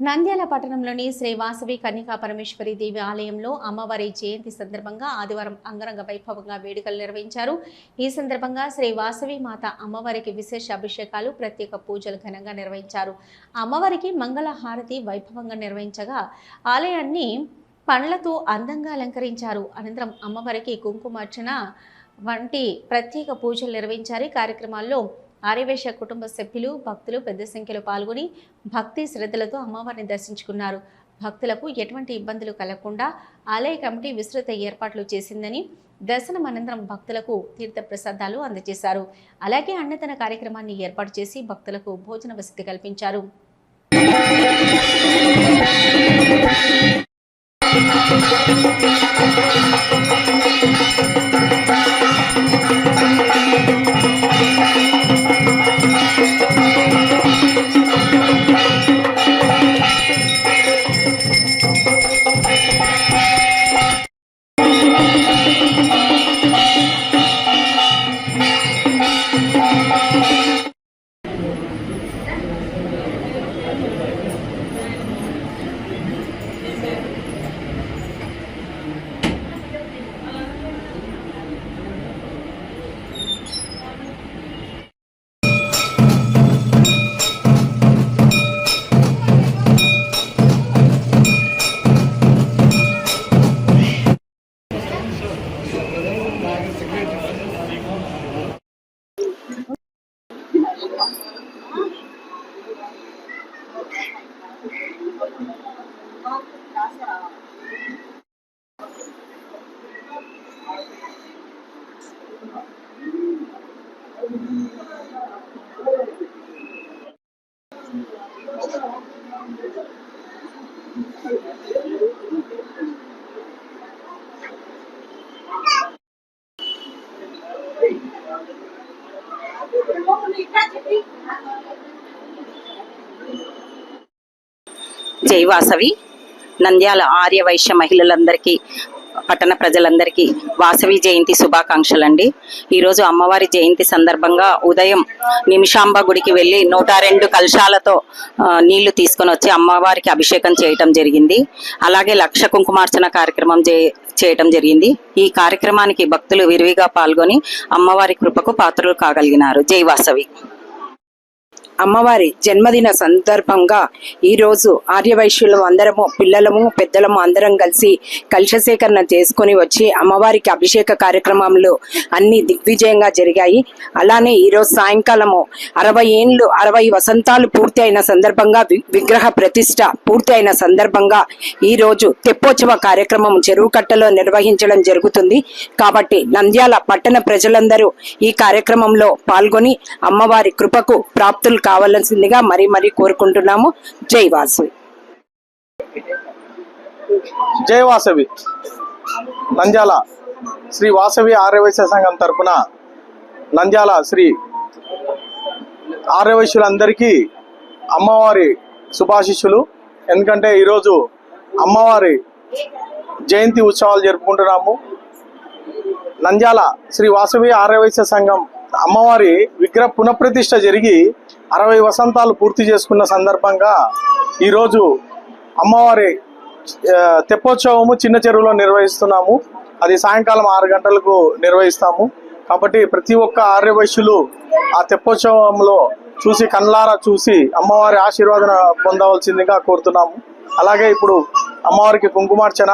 నంద్యాల పట్టణంలోని శ్రీ వాసవి కన్యకా పరమేశ్వరి దేవి ఆలయంలో అమ్మవారి జయంతి సందర్భంగా ఆదివారం అంగరంగ వైభవంగా వేడుకలు నిర్వహించారు. ఈ సందర్భంగా శ్రీ వాసవి మాత అమ్మవారికి విశేష అభిషేకాలు, ప్రత్యేక పూజలు ఘనంగా నిర్వహించారు. అమ్మవారికి మంగళ హారతి వైభవంగా నిర్వహించగా ఆలయాన్ని పండ్లతో అందంగా అలంకరించారు. అనంతరం అమ్మవారికి కుంకుమార్చన వంటి ప్రత్యేక పూజలు నిర్వహించారు. కార్యక్రమాల్లో ఆర్యవైశ్య కుటుంబ సభ్యులు, భక్తులు పెద్ద సంఖ్యలో పాల్గొని భక్తి శ్రద్ధలతో అమ్మవారిని దర్శించుకున్నారు. భక్తులకు ఎటువంటి ఇబ్బందులు కలగకుండా ఆలయ కమిటీ విస్తృత ఏర్పాట్లు చేసిందని, దర్శనం అనంతరం భక్తులకు తీర్థ ప్రసాదాలు అందజేశారు. అలాగే అన్నదాన కార్యక్రమాన్ని ఏర్పాటు చేసి భక్తులకు భోజన వసతి కల్పించారు. జై వాసవి. నంద్యాల ఆర్యవైశ్య మహిళలందరికీ, పట్టణ ప్రజలందరికీ వాసవి జయంతి శుభాకాంక్షలండి. ఈరోజు అమ్మవారి జయంతి సందర్భంగా ఉదయం నిమిషాంబ గుడికి వెళ్ళి 102 కలశాలతో నీళ్లు తీసుకొని వచ్చి అమ్మవారికి అభిషేకం చేయటం జరిగింది. అలాగే లక్ష కుంకుమార్చన కార్యక్రమం చేయటం జరిగింది. ఈ కార్యక్రమానికి భక్తులు విరివిగా పాల్గొని అమ్మవారి కృపకు పాత్రలు కాగలిగినారు. జై వాసవి. అమ్మవారి జన్మదిన సందర్భంగా ఈరోజు ఆర్యవైశ్యులు అందరము, పిల్లలము పెద్దలము అందరం కలిసి కలశ సేకరణ చేసుకుని వచ్చి అమ్మవారికి అభిషేక కార్యక్రమాలు అన్ని దిగ్విజయంగా జరిగాయి. అలానే ఈరోజు సాయంకాలము 60 వసంతాలు పూర్తి అయిన సందర్భంగా, విగ్రహ ప్రతిష్ట పూర్తి అయిన సందర్భంగా ఈరోజు తెప్పోత్సవ కార్యక్రమం చెరువు కట్టలో నిర్వహించడం జరుగుతుంది. కాబట్టి నంద్యాల పట్టణ ప్రజలందరూ ఈ కార్యక్రమంలో పాల్గొని అమ్మవారి కృపకు ప్రాప్తులు కావాల్సిందిగా మరీ కోరుకుంటున్నాము. జై వాసవి. జై వాసవి. నంద్యాల శ్రీ వాసవి ఆర్యవైశ్య సంఘం తరపున నంద్యాల శ్రీ ఆర్యవైశ్యులందరికీ అమ్మవారి శుభాశిష్యులు. ఎందుకంటే ఈరోజు అమ్మవారి జయంతి ఉత్సవాలు జరుపుకుంటున్నాము. నంద్యాల శ్రీ వాసవి ఆర్యవైశ్య సంఘం అమ్మవారి విగ్రహ పునఃప్రతిష్ఠ జరిగి 60 వసంతాలు పూర్తి చేసుకున్న సందర్భంగా ఈరోజు అమ్మవారి తెప్పోత్సవము చిన్న చెరువులో నిర్వహిస్తున్నాము. అది సాయంకాలం 6 గంటలకు నిర్వహిస్తాము. కాబట్టి ప్రతి ఒక్క ఆర్యవైశ్యులు ఆ తెప్పోత్సవంలో చూసి, కళ్ళారా చూసి అమ్మవారి ఆశీర్వాదం పొందవలసిందిగా కోరుతున్నాము. అలాగే ఇప్పుడు అమ్మవారికి కుంకుమార్చన,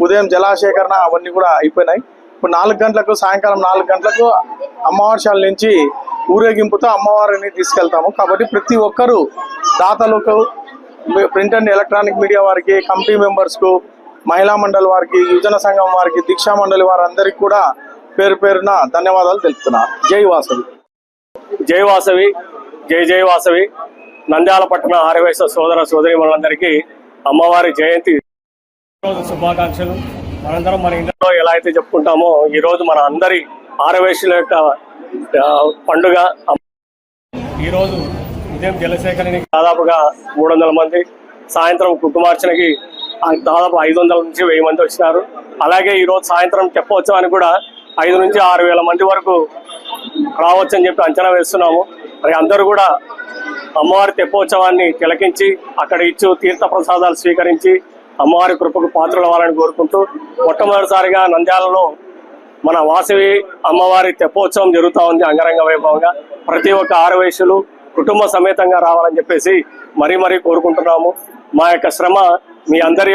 ఉదయం జలాశేఖరణ అవన్నీ కూడా అయిపోయినాయి. ఇప్పుడు 4 గంటలకు, సాయంకాలం 4 గంటలకు అమ్మవారిశాల నుంచి ఊరేగింపుతో అమ్మవారిని తీసుకెళ్తాము. కాబట్టి ప్రతి ఒక్కరూ దాతలకు, ప్రింట్ అండ్ ఎలక్ట్రానిక్ మీడియా వారికి, కమిటీ మెంబర్స్కు, మహిళా మండలి వారికి, యువజన సంఘం వారికి, దీక్షా మండలి వారందరికీ కూడా పేరు పేరున ధన్యవాదాలు తెలుపుతున్నారు. జై వాసవి. జై వాసవి. జై వాసవి. నంద్యాల పట్టణ ఆర్యవైశ్య సోదర సోదరీమణులందరికీ అమ్మవారి జయంతి శుభాకాంక్షలు. మనందరం మన ఇంట్లో ఎలా అయితే చెప్పుకుంటామో ఈరోజు మన అందరి ఆర్యవైశ్యుల యొక్క పండుగ. ఈరోజు ఉదయం జలసేకరణకి దాదాపుగా 300 మంది, సాయంత్రం కుంకుమార్చనకి దాదాపు 500 నుంచి 1000 మంది వచ్చినారు. అలాగే ఈరోజు సాయంత్రం తెప్పోత్సవానికి కూడా 5 నుంచి 6 వేల మంది వరకు రావచ్చని చెప్పి అంచనా వేస్తున్నాము. మరి అందరూ కూడా అమ్మవారి తెప్పోత్సవాన్ని తిలకించి అక్కడ ఇచ్చు తీర్థ ప్రసాదాలు స్వీకరించి అమ్మవారి కృపకు పాత్రలవ్వాలని కోరుకుంటూ మొట్టమొదటిసారిగా నంద్యాలలో మన వాసవి అమ్మవారి తెప్పోత్సవం జరుగుతూ ఉంది అంగరంగ వైభవంగా. ప్రతి ఒక్క ఆరవయసులు కుటుంబ సమేతంగా రావాలని చెప్పేసి మరీ కోరుకుంటున్నాము. మా యొక్క శ్రమ మీ అందరి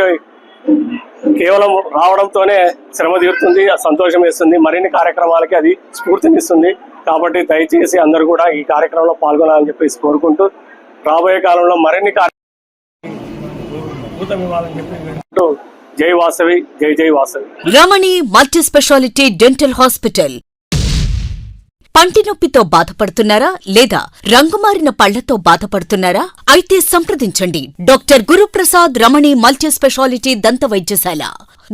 కేవలం రావడంతోనే శ్రమ తీరుతుంది, సంతోషం ఇస్తుంది, మరిన్ని కార్యక్రమాలకి అది స్ఫూర్తినిస్తుంది. కాబట్టి దయచేసి అందరూ కూడా ఈ కార్యక్రమంలో పాల్గొనాలని చెప్పేసి కోరుకుంటూ రాబోయే కాలంలో మరిన్ని కార్యక్రమాలు ఇవ్వాలని చెప్పి జై వాసవి, జై వాసవి. రమణి మల్టీ స్పెషాలిటీ డెంటల్ హాస్పిటల్. పంటి నొప్పితో బాధపడుతున్నారా లేదా రంగుమారిన పళ్లతో బాధపడుతున్నారా? అయితే సంప్రదించండి డాక్టర్ గురుప్రసాద్ రమణి మల్టీ స్పెషాలిటీ దంత వైద్యశాల.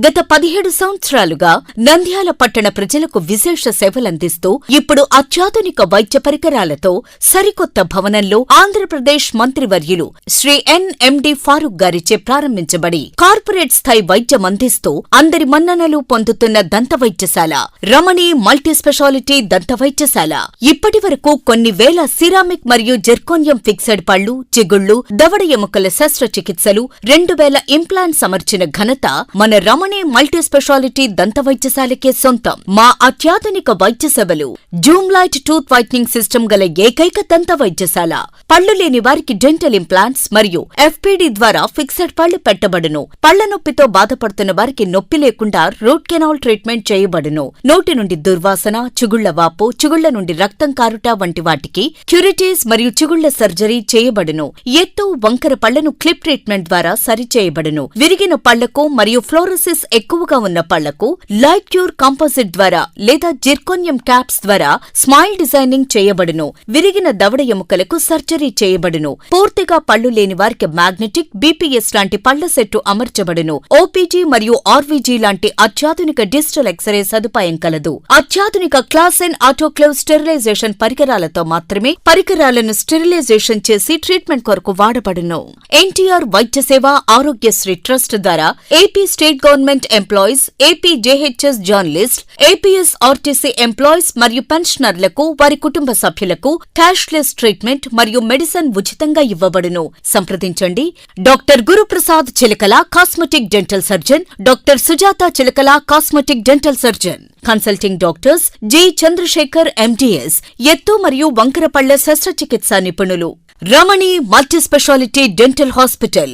గత 17 సంవత్సరాలుగా నంద్యాల పట్టణ ప్రజలకు విశేష సేవలందిస్తూ ఇప్పుడు అత్యాధునిక వైద్య పరికరాలతో సరికొత్త భవనంలో ఆంధ్రప్రదేశ్ మంత్రివర్యులు శ్రీ ఎన్ఎండి ఫారూక్ గారిచే ప్రారంభించబడి కార్పొరేట్ స్థాయి వైద్యం అందిస్తూ అందరి మన్ననలు పొందుతున్న దంత వైద్యశాల రమణి మల్టీ స్పెషాలిటీ దంత వైద్యశాల. ఇప్పటి వరకు కొన్ని వేల సిరామిక్ మరియు జెర్కోనియం ఫిక్సెడ్ పళ్లు, చిగుళ్లు, దవడ ఎముకల శస్త్రచికిత్సలు, 2000 ఇంప్లాంట్స్ అమర్చిన ఘనత మన రమణి మల్టీ స్పెషాలిటీ దంత వైద్యశాలకే సొంతం. మా అత్యాధునిక వైద్య సేవలు Zoom light tooth whitening system గల ఏకైక దంత వైద్యశాల. పళ్లు లేని వారికి డెంటల్ ఇంప్లాంట్స్ మరియు ఎఫ్పిడి ద్వారా ఫిక్సెడ్ పళ్లు పెట్టబడును. పళ్ల నొప్పితో బాధపడుతున్న వారికి నొప్పి లేకుండా రూట్ కెనాల్ ట్రీట్మెంట్ చేయబడును. నోటి నుండి దుర్వాసన, చిగుళ్ల వాపు, చిగుళ్ల నుండి రక్తం కారుట వంటి వాటికి క్యూరిటీస్ మరియు చిగుళ్ల సర్జరీ చేయబడును. ఎత్తు, వంకర పళ్లను క్లిప్ ట్రీట్మెంట్ ద్వారా సరిచేయబడును. విరిగిన పళ్లకు మరియు ఫ్లోరోసిస్ ఎక్కువగా ఉన్న పళ్లకు లైట్ క్యూర్ కాంపోజిట్ ద్వారా లేదా జిర్కోనియం క్యాప్స్ ద్వారా స్మైల్ డిజైనింగ్ చేయబడును. విరిగిన దవడ ఎముకలకు సర్జరీ చేయబడును. పూర్తిగా పళ్లు లేని వారికి మ్యాగ్నెటిక్, బీపీఎస్ లాంటి పళ్ల సెట్టు అమర్చబడును. ఓపీజీ మరియు ఆర్వీజీ లాంటి అత్యాధునిక డిజిటల్ ఎక్స్రే సదుపాయం కలదు. అత్యాధునిక క్లాస్ ఎన్ ఆటోక్లేవ్ స్టెరిలైజేషన్ పరికరాలతో మాత్రమే పరికరాలను స్టెరిలైజేషన్ చేసి ట్రీట్మెంట్ కొరకు వాడబడును. ఎన్టీఆర్ వైద్య సేవ ఆరోగ్యశ్రీ ట్రస్ట్ ద్వారా AP state government employees, AP JHS journalist, APS RTC employees మరియు పెన్షనర్లకు వారి కుటుంబ సభ్యులకు క్యాష్లెస్ ట్రీట్మెంట్ మరియు మెడిసిన్ ఉచితంగా ఇవ్వబడును. సంప్రదించండి doctor Guruprasad Chilakala cosmetic dental surgeon, doctor Sujatha Chilakala cosmetic dental surgeon. Consulting doctors G Chandrashekar MDS, ఎత్తు మరియు వంకర పళ్ల శస్త్రచికిత్సా నిపుణులు. Ramani multi speciality dental hospital,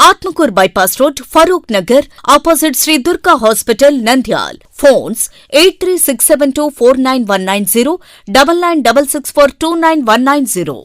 Atmakur bypass road, Farooq Nagar, opposite Shri Durga hospital, Nandyal. Phones 8367249190, 9966429190.